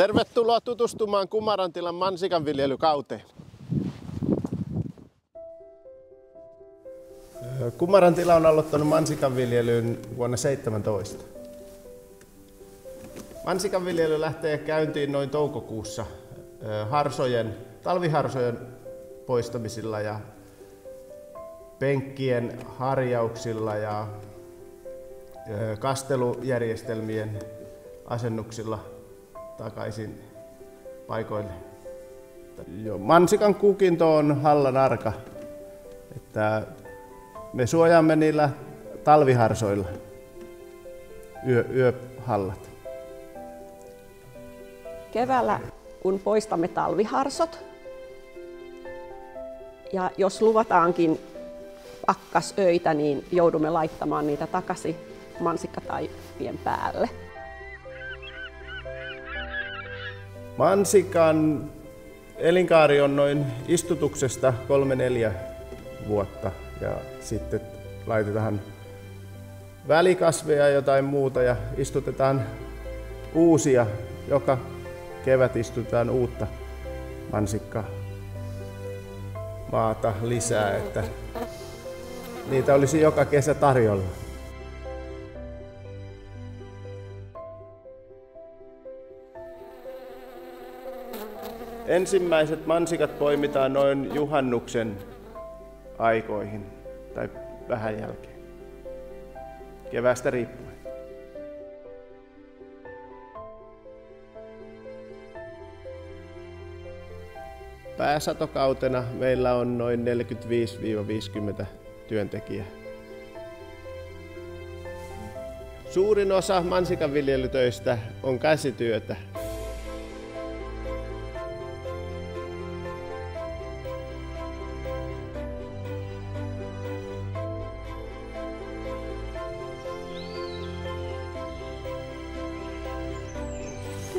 Tervetuloa tutustumaan Kumarantilan mansikanviljelykauteen. Kumarantila on aloittanut mansikanviljelyn vuonna 2017. Mansikanviljely lähtee käyntiin noin toukokuussa talviharsojen poistamisilla ja penkkien harjauksilla ja kastelujärjestelmien asennuksilla takaisin paikoille. Mansikan kukinto on hallan arka, että me suojaamme niillä talviharsoilla yöhallat. Keväällä kun poistamme talviharsot ja jos luvataankin pakkasöitä, niin joudumme laittamaan niitä takaisin mansikkataipien päälle. Mansikan elinkaari on noin istutuksesta 3-4 vuotta ja sitten laitetaan välikasveja ja jotain muuta ja istutetaan uusia. Joka kevät istutetaan uutta mansikkamaata lisää, että niitä olisi joka kesä tarjolla. Ensimmäiset mansikat poimitaan noin juhannuksen aikoihin tai vähän jälkeen, keväästä riippuen. Pääsatokautena meillä on noin 45-50 työntekijää. Suurin osa mansikanviljelytöistä on käsityötä.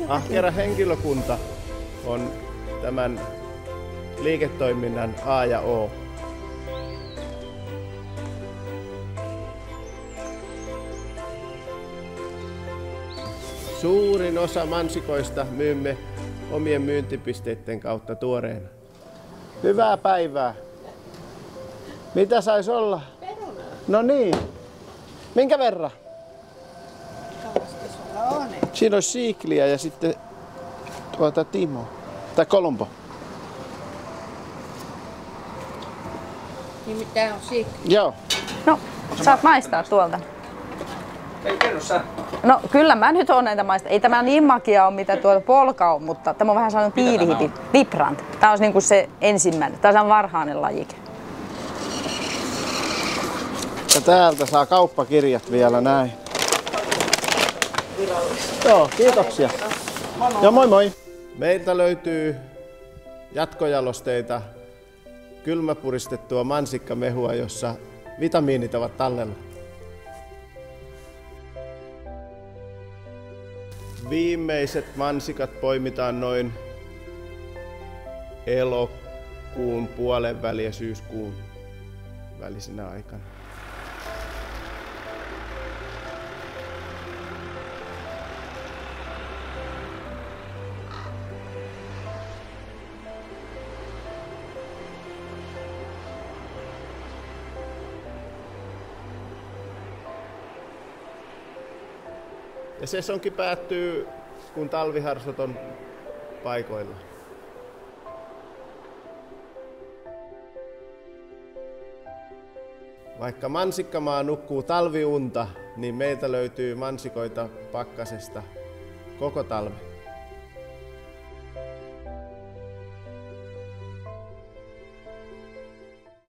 Ahkera henkilökunta on tämän liiketoiminnan A ja O. Suurin osa mansikoista myymme omien myyntipisteiden kautta tuoreena. Hyvää päivää. Mitä sais olla? Perunaa. No niin. Minkä verran? Kauasko sulla on? Siinä olisi siikliä ja sitten Timo. Tai Kolumbo. Niin mitä on siikli? Joo. No, saat maistaa tuolta. Ei kerro sä. No kyllä mä nyt oon näitä maistaa. Ei tämä niin makia ole mitä tuolta polka on, mutta tämä on vähän sellainen piirihipi. Vibrant. Tämä olisi niinku se ensimmäinen. Tämä on varhainen lajike. Ja täältä saa kauppakirjat vielä näin. Joo, kiitoksia. Ja moi moi. Meiltä löytyy jatkojalosteita, kylmäpuristettua mansikkamehua, jossa vitamiinit ovat tallella. Viimeiset mansikat poimitaan noin elokuun puolen väliin ja syyskuun välisenä aikana. Ja sesonki päättyy, kun talviharsot on paikoilla. Vaikka mansikkamaa nukkuu talviunta, niin meiltä löytyy mansikoita pakkasesta koko talven.